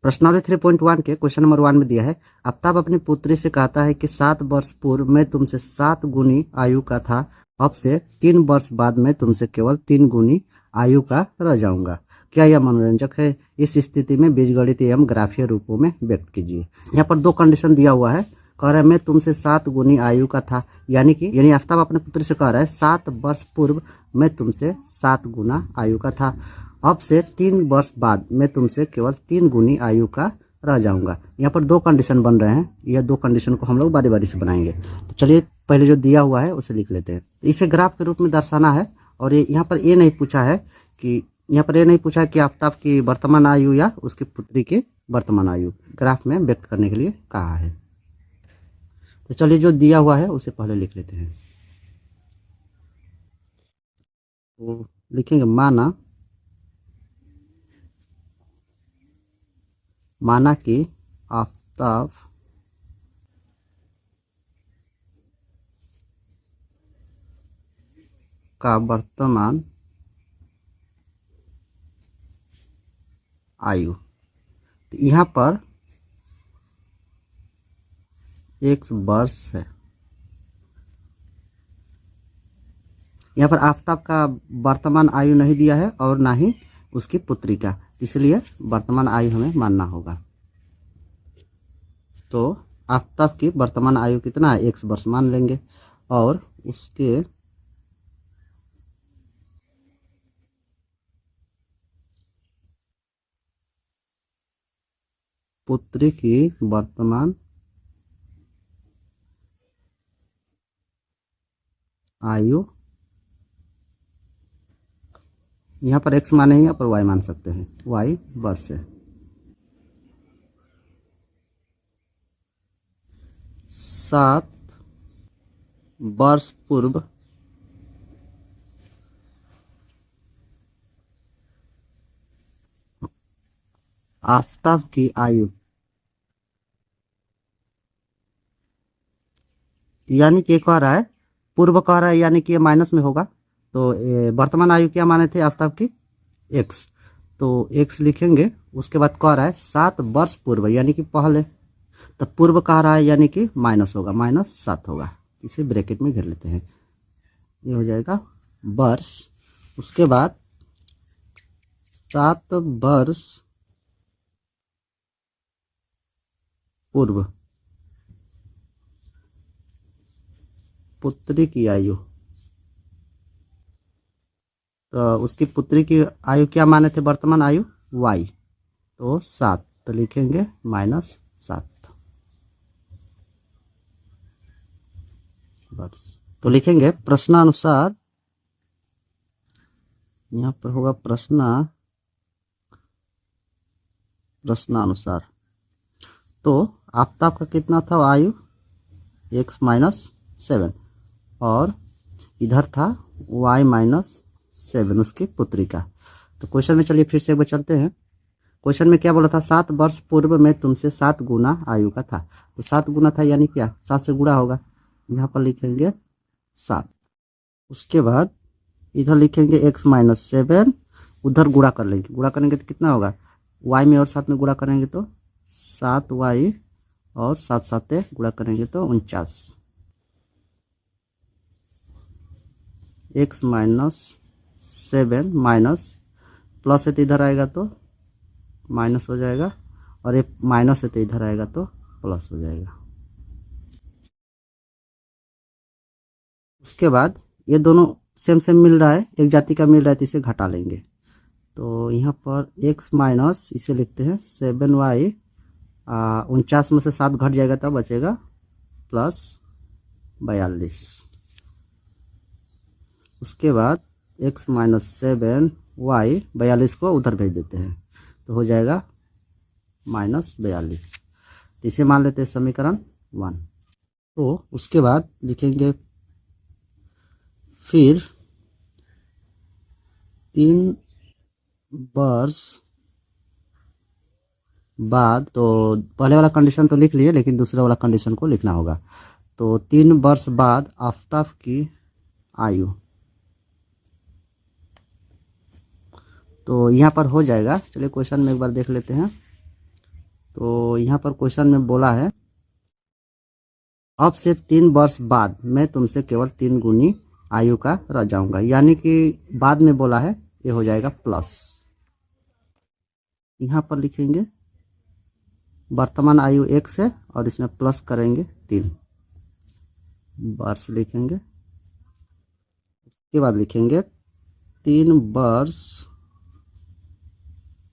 प्रश्नावली 3.1 के question number 1 में दिया है, आफ्ताब अपनी पुत्री से कहता है कि 7 वर्ष पूर्व मैं तुमसे 7 गुनी आयु का था, अब से 3 वर्ष बाद मैं तुमसे केवल 3 गुनी आयु का रह जाऊंगा। क्या यह मनोरंजक है? इस स्थिति में बीजगणितीय एवं ग्राफीय रूपों में व्यक्त कीजिए। यहाँ पर 2 कंडीशन दिया हुआ है। कह रहा है मैं तुमसे 7 गुनी आयु का था, यानी आफ्ताब अपने पुत्री से कह रहा है 7 वर्ष पूर्व मैं तुमसे 7 गुना आयु का था, अब से 3 वर्ष बाद मैं तुमसे केवल 3 गुनी आयु का रह जाऊंगा। यहाँ पर 2 कंडीशन बन रहे हैं। यह 2 कंडीशन को हम लोग बारी बारी से बनाएंगे। तो चलिए पहले जो दिया हुआ है उसे लिख लेते हैं। इसे ग्राफ के रूप में दर्शाना है और यहाँ पर ये नहीं पूछा है कि आफ्ताब की वर्तमान आयु या उसकी पुत्री की वर्तमान आयु ग्राफ में व्यक्त करने के लिए कहा है। तो चलिए जो दिया हुआ है उसे पहले लिख लेते हैं। तो लिखेंगे माना कि आफ्ताब का वर्तमान आयु, तो यहाँ पर x वर्ष है। यहाँ पर आफ्ताब का वर्तमान आयु नहीं दिया है और ना ही उसकी पुत्री का, इसलिए वर्तमान आयु हमें मानना होगा। तो आफ्ताब की वर्तमान आयु कितना है? x वर्ष मान लेंगे और उसके पुत्री की वर्तमान आयु, यहाँ पर x माने ही, यहाँ पर y मान सकते हैं, y वर्ष है। 7 वर्ष पूर्व आफ्ताब की आयु, यानी कि कह रहा है पूर्व कह रहा है, यानी कि ये माइनस में होगा। तो वर्तमान आयु क्या माने थे आफ्ताब की? x, तो x लिखेंगे। उसके बाद कह रहा है 7 वर्ष पूर्व, यानी कि पहले, तो पूर्व कह रहा है यानी कि माइनस होगा, -7 होगा। इसे ब्रैकेट में घेर लेते हैं, ये हो जाएगा वर्ष। उसके बाद 7 वर्ष पूर्व पुत्री की आयु, तो उसकी पुत्री की आयु क्या माने थे? वर्तमान आयु y, तो 7, तो लिखेंगे -7 वर्ष। तो लिखेंगे प्रश्नानुसार, यहाँ पर होगा प्रश्नानुसार। तो आफ्ताब का कितना था आयु? x -7 और इधर था y -7 उसकी पुत्री का। तो क्वेश्चन में चलिए फिर से एक बार चलते हैं। क्वेश्चन में क्या बोला था? 7 वर्ष पूर्व में तुमसे 7 गुना आयु का था। तो 7 गुना था यानी क्या? 7 से गुणा होगा, यहाँ पर लिखेंगे 7। उसके बाद इधर लिखेंगे x -7, उधर गुणा कर लेंगे। गुणा करेंगे तो कितना होगा? y में और 7 में गुणा करेंगे तो 7y और 7 7 गुणा करेंगे तो 49। x -7 माइनस प्लस है तो इधर आएगा तो माइनस हो जाएगा, और ये माइनस है तो इधर आएगा तो प्लस हो जाएगा। उसके बाद ये दोनों सेम सेम मिल रहा है, एक जाति का मिल रहा है, तो इसे घटा लेंगे। तो यहाँ पर x माइनस, इसे लिखते हैं 7y, 49 में से 7 घट जाएगा तब बचेगा +42। उसके बाद x -7y, 42 को उधर भेज देते हैं तो हो जाएगा -42। तो इसे मान लेते हैं समीकरण 1। तो उसके बाद लिखेंगे फिर 3 वर्ष बाद, तो पहले वाला कंडीशन तो लिख लिए, लेकिन दूसरा वाला कंडीशन को लिखना होगा। तो 3 वर्ष बाद आफ्ताब की आयु, तो यहाँ पर हो जाएगा। चलिए क्वेश्चन में एक बार देख लेते हैं। तो यहाँ पर क्वेश्चन में बोला है अब से 3 वर्ष बाद मैं तुमसे केवल 3 गुनी आयु का रह जाऊंगा, यानी कि बाद में बोला है, ये हो जाएगा प्लस। यहाँ पर लिखेंगे वर्तमान आयु 1 है और इसमें प्लस करेंगे 3 वर्ष लिखेंगे। उसके बाद लिखेंगे 3 वर्ष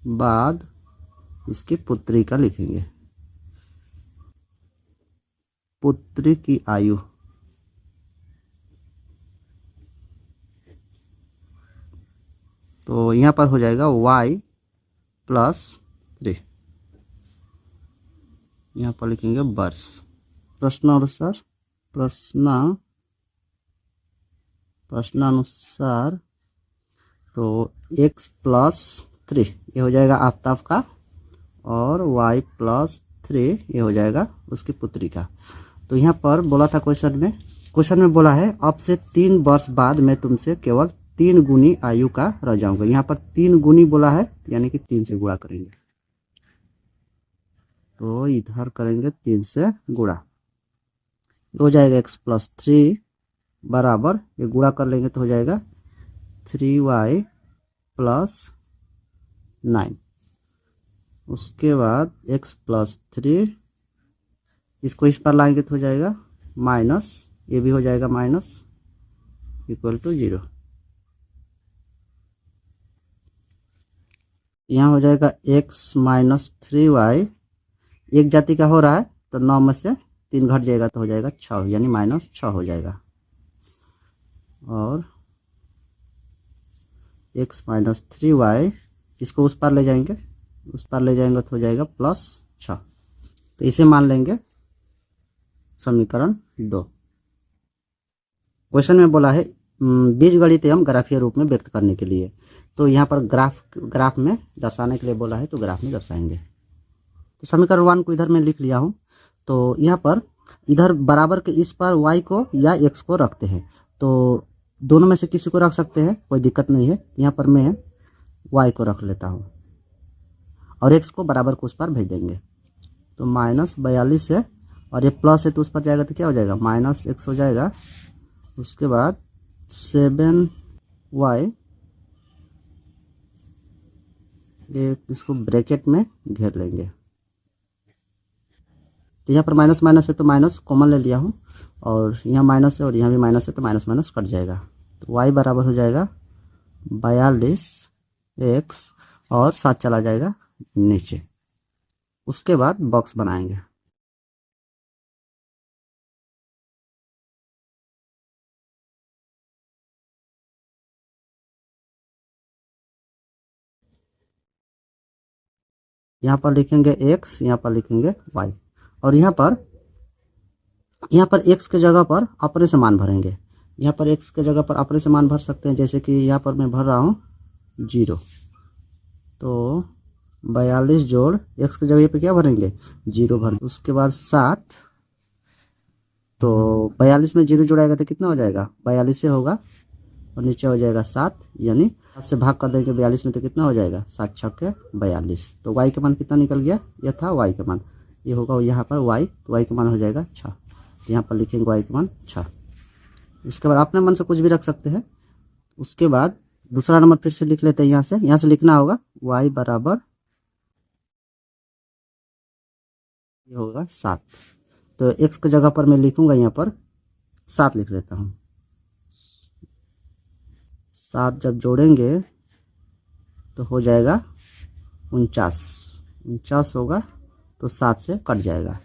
बाद इसकी पुत्री का लिखेंगे, पुत्री की आयु। तो यहाँ पर हो जाएगा y प्लस 3, यहाँ पर लिखेंगे वर्ष। प्रश्नानुसार तो x प्लस 3 ये हो जाएगा आफ्ताब का, और y प्लस 3 ये हो जाएगा उसकी पुत्री का। तो यहाँ पर बोला था क्वेश्चन में बोला है अब से 3 वर्ष बाद मैं तुमसे केवल 3 गुनी आयु का रह जाऊंगा। यहाँ पर 3 गुनी बोला है, यानी कि 3 से गुणा करेंगे, तो इधर करेंगे 3 से गुणा, हो जाएगा x प्लस 3 बराबर, ये गुणा कर लेंगे तो हो जाएगा 3y प्लस 9। उसके बाद x प्लस 3 इसको इस पर लाएंगे तो हो जाएगा माइनस, ये भी हो जाएगा माइनस, इक्वल टू 0। यहाँ हो जाएगा x माइनस 3y, एक जाति का हो रहा है तो 9 में से 3 घट जाएगा तो हो जाएगा 6, यानी माइनस 6 हो जाएगा। और x माइनस 3y इसको उस पार ले जाएंगे तो हो जाएगा प्लस 6। तो इसे मान लेंगे समीकरण 2। क्वेश्चन में बोला है बीजगणित एवं ग्राफीय रूप में व्यक्त करने के लिए, तो यहाँ पर ग्राफ में दर्शाने के लिए बोला है, तो ग्राफ में दर्शाएंगे। तो समीकरण 1 को इधर मैं लिख लिया हूँ। तो यहाँ पर इधर बराबर के इस पर y को या x को रखते हैं, तो दोनों में से किसी को रख सकते हैं, कोई दिक्कत नहीं है। यहाँ पर मैं y को रख लेता हूँ और x को बराबर को उस पर भेज देंगे, तो माइनस 42 है, और ये प्लस है तो उस पर जाएगा तो क्या हो जाएगा माइनस x हो जाएगा। उसके बाद 7y, ये इसको ब्रैकेट में घेर लेंगे। तो यहाँ पर माइनस माइनस है तो माइनस कॉमन ले लिया हूँ, और यहाँ माइनस है और यहाँ भी माइनस है तो माइनस माइनस कट जाएगा। तो y बराबर हो जाएगा 42x और 7 चला जाएगा नीचे। उसके बाद बॉक्स बनाएंगे। यहाँ पर लिखेंगे x, यहाँ पर लिखेंगे y, और यहाँ पर x के जगह पर अपने से मान भरेंगे। यहाँ पर x के जगह पर अपने से मान भर सकते हैं, जैसे कि यहाँ पर मैं भर रहा हूँ 0, तो 42 जोड़ x के जगह पे क्या भरेंगे 0 भर। उसके बाद 7, तो 42 में 0 जोड़ाएगा तो कितना हो जाएगा 42 से होगा, और नीचे हो जाएगा 7, यानी 7 से भाग कर देंगे 42 में तो कितना हो जाएगा 7 छक्के 42। तो y का मान कितना निकल गया, यह था y का मान, ये होगा यहाँ पर y, तो y का मान हो जाएगा 6। तो यहाँ पर लिखेंगे y का मान 6। उसके बाद अपने मन से कुछ भी रख सकते हैं। उसके बाद दूसरा नंबर फिर से लिख लेते हैं, यहाँ से लिखना होगा y बराबर ये होगा 7। तो x की जगह पर मैं लिखूंगा यहाँ पर 7 लिख लेता हूँ। 7 जब जोड़ेंगे तो हो जाएगा 49 होगा, तो 7 से कट जाएगा,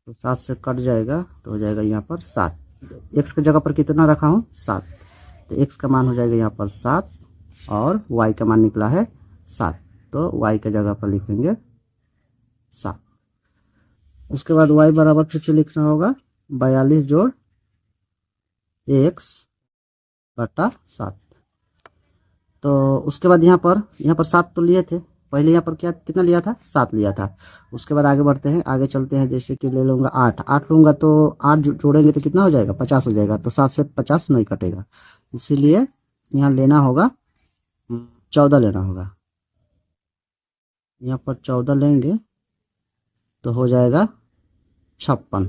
तो 7 से कट जाएगा तो हो जाएगा यहाँ पर 7। x की जगह पर कितना रखा हूँ 7, तो x का मान हो जाएगा यहाँ पर 7 और y का मान निकला है 7, तो y की जगह पर लिखेंगे 7। उसके बाद y बराबर फिर से लिखना होगा 42 जोड़ x बटा 7। तो उसके बाद यहाँ पर 7 तो लिए थे पहले, यहाँ पर कितना लिया था 7 लिया था। उसके बाद आगे बढ़ते हैं, आगे चलते हैं, जैसे कि ले लूँगा 8 लूँगा तो 8 जोड़ेंगे तो कितना हो जाएगा 50 हो जाएगा, तो 7 से 50 नहीं कटेगा, इसीलिए यहाँ लेना होगा 14 लेना होगा। यहाँ पर 14 लेंगे तो हो जाएगा 56।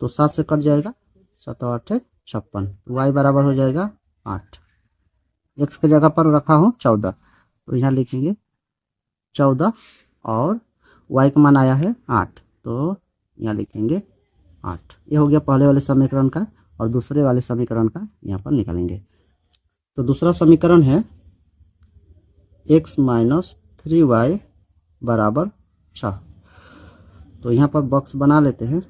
तो 7 से कट जाएगा, 7 और 8 56। y बराबर हो जाएगा 8। x की जगह पर रखा हूँ 14, तो यहाँ लिखेंगे 14 और y का मान आया है 8, तो यहाँ लिखेंगे 8। ये हो गया पहले वाले समीकरण का, और दूसरे वाले समीकरण का यहाँ पर निकालेंगे। तो दूसरा समीकरण है x माइनस 3y बराबर 6। तो यहाँ पर बॉक्स बना लेते हैं।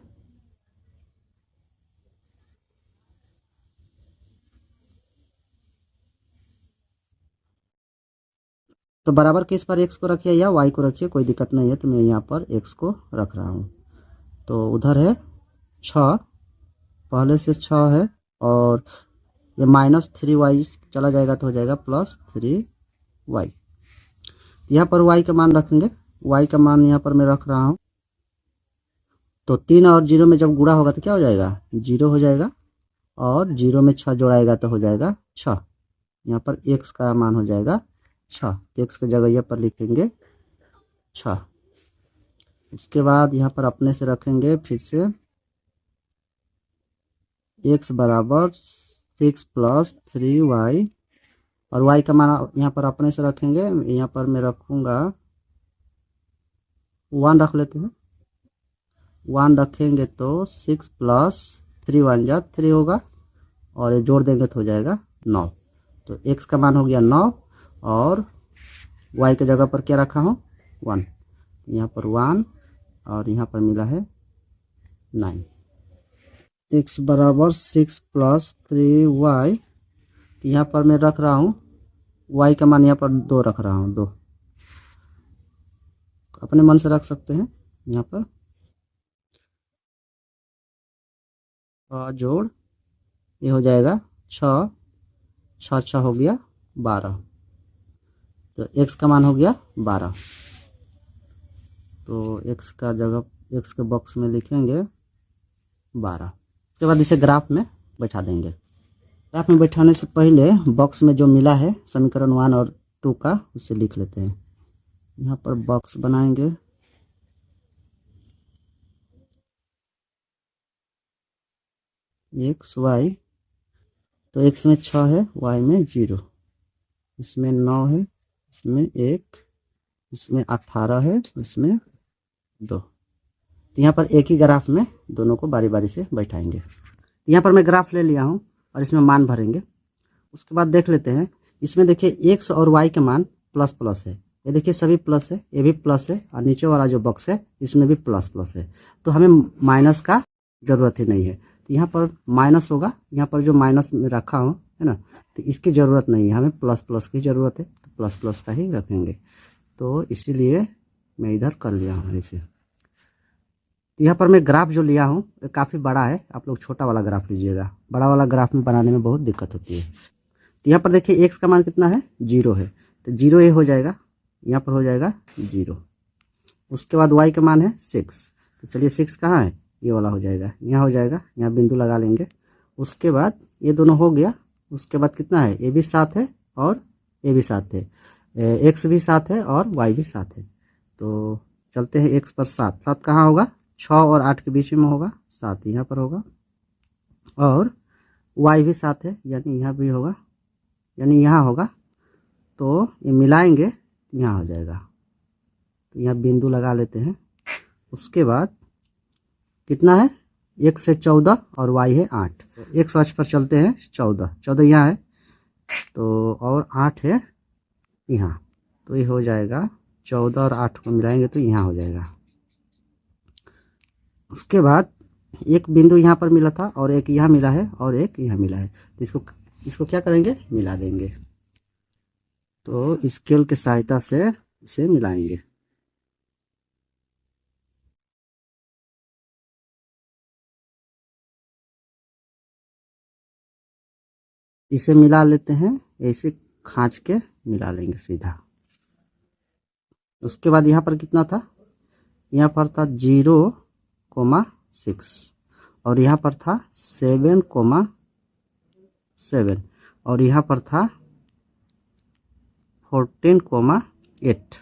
तो बराबर के इस पर x को रखिए या y को रखिए, कोई दिक्कत नहीं है। तो मैं यहाँ पर x को रख रहा हूँ। तो उधर है 6, पहले से 6 है, और ये माइनस 3y चला जाएगा तो हो जाएगा प्लस 3y। यहाँ पर y का मान रखेंगे, y का मान यहाँ पर मैं रख रहा हूँ। तो 3 और 0 में जब गुणा होगा तो क्या हो जाएगा, 0 हो जाएगा, और 0 में 6 जोड़ाएगा तो हो जाएगा 6। यहाँ पर x का मान हो जाएगा 6, तो x की जगह यहाँ पर लिखेंगे 6। इसके बाद यहाँ पर अपने से रखेंगे फिर से x बराबर 6 प्लस 3y, और y का मान यहाँ पर अपने से रखेंगे। यहाँ पर मैं रखूँगा 1 रख लेते हैं। 1 रखेंगे तो 6 प्लस 3 1 जा 3 होगा, और ये जोड़ देंगे तो हो जाएगा 9। तो x का मान हो गया 9, और y की जगह पर क्या रखा हूँ 1। यहाँ पर 1 और यहाँ पर मिला है 9। x बराबर 6 प्लस 3y, तो यहाँ पर मैं रख रहा हूँ y का मान यहाँ पर 2 रख रहा हूँ। 2 अपने मन से रख सकते हैं। यहाँ पर जोड़ ये हो जाएगा 6, 6 6 हो गया 12। तो x का मान हो गया 12। तो x का जगह x के बॉक्स में लिखेंगे 12। उसके बाद इसे ग्राफ में बैठा देंगे। ग्राफ में बैठाने से पहले बॉक्स में जो मिला है समीकरण 1 और 2 का, उसे लिख लेते हैं। यहाँ पर बॉक्स बनाएंगे। x y, तो x में 6 है, y में 0, इसमें 9 है, इसमें 1, इसमें 18 है, इसमें 2। तो यहाँ पर एक ही ग्राफ में दोनों को बारी बारी से बैठाएंगे। यहाँ पर मैं ग्राफ ले लिया हूँ और इसमें मान भरेंगे। उसके बाद देख लेते हैं, इसमें देखिए x और y के मान प्लस प्लस है। ये देखिए सभी प्लस है, ये भी प्लस है, और नीचे वाला जो बॉक्स है इसमें भी प्लस प्लस है। तो हमें माइनस का ज़रूरत ही नहीं है, तो यहाँ पर माइनस होगा। यहाँ पर जो माइनस में रखा हूँ है ना, तो इसकी ज़रूरत नहीं है, हमें प्लस प्लस की ज़रूरत है, तो प्लस प्लस का ही रखेंगे। तो इसीलिए मैं इधर कर लिया हूँ इसे। तो यहाँ पर मैं ग्राफ जो लिया हूँ काफ़ी बड़ा है, आप लोग छोटा वाला ग्राफ लीजिएगा, बड़ा वाला ग्राफ में बनाने में बहुत दिक्कत होती है। तो यहाँ पर देखिए x का मान कितना है, 0 है, तो 0 ये हो जाएगा, यहाँ पर हो जाएगा 0। उसके बाद y का मान है 6, तो चलिए 6 कहाँ है, ये वाला हो जाएगा, यहाँ हो जाएगा, यहाँ बिंदु लगा लेंगे। उसके बाद ये दोनों हो गया। उसके बाद कितना है, ये भी 7 है और ये भी 7 है, x भी 7 है और y भी 7 है। तो चलते हैं x पर 7, 7 कहाँ होगा, 6 और 8 के बीच में होगा, 7 यहाँ पर होगा, और y भी 7 है, यानी यहाँ भी होगा, यानी यहाँ होगा। तो ये मिलाएंगे यहाँ हो जाएगा, तो यहाँ बिंदु लगा लेते हैं। उसके बाद कितना है, x से 14 और y है 8, x अक्ष पर चलते हैं 14, 14 यहाँ है, तो और 8 है यहाँ, तो ये हो जाएगा 14 और 8 को मिलाएंगे तो यहाँ हो जाएगा। उसके बाद एक बिंदु यहाँ पर मिला था और एक यहाँ मिला है और एक यहाँ मिला है, तो इसको क्या करेंगे, मिला देंगे। तो स्केल की सहायता से इसे मिलाएंगे। इसे मिला लेते हैं, ऐसे खांच के मिला लेंगे सीधा। उसके बाद यहाँ पर कितना था, यहाँ पर था 0,6 और यहाँ पर था 7,7 और यहाँ पर था 14,8।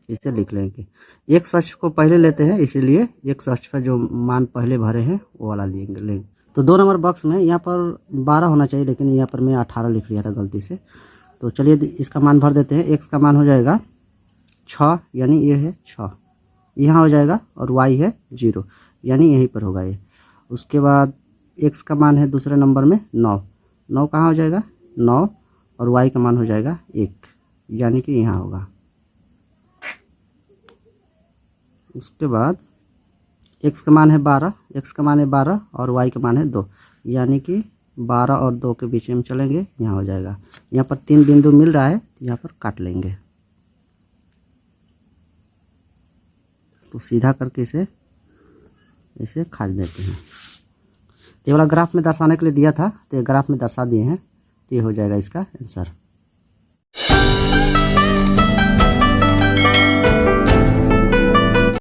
इसे लिख लेंगे। एक्स अक्ष को पहले लेते हैं, इसीलिए एक्स अक्ष का जो मान पहले भरे हैं वो वाला लेंगे। तो 2 नंबर बॉक्स में यहाँ पर 12 होना चाहिए, लेकिन यहाँ पर मैं 18 लिख लिया था गलती से। तो चलिए इसका मान भर देते हैं। एक्स का मान हो जाएगा 6, यानी ये है 6, यहाँ हो जाएगा, और वाई है 0, यानी यहीं पर होगा ये। उसके बाद एक्स का मान है दूसरे नंबर में 9, 9 कहाँ हो जाएगा 9, और वाई का मान हो जाएगा 1, यानी कि यहाँ होगा। उसके बाद एक्स का मान है 12, एक्स का मान है 12 और वाई का मान है 2, यानी कि 12 और 2 के बीच में हम चलेंगे, यहाँ हो जाएगा। यहाँ पर 3 बिंदु मिल रहा है, तो यहाँ पर काट लेंगे। तो सीधा करके इसे खाच देते हैं। तो ये वाला ग्राफ में दर्शाने के लिए दिया था, तो ये ग्राफ में दर्शा दिए हैं, तो ये हो जाएगा इसका आंसर।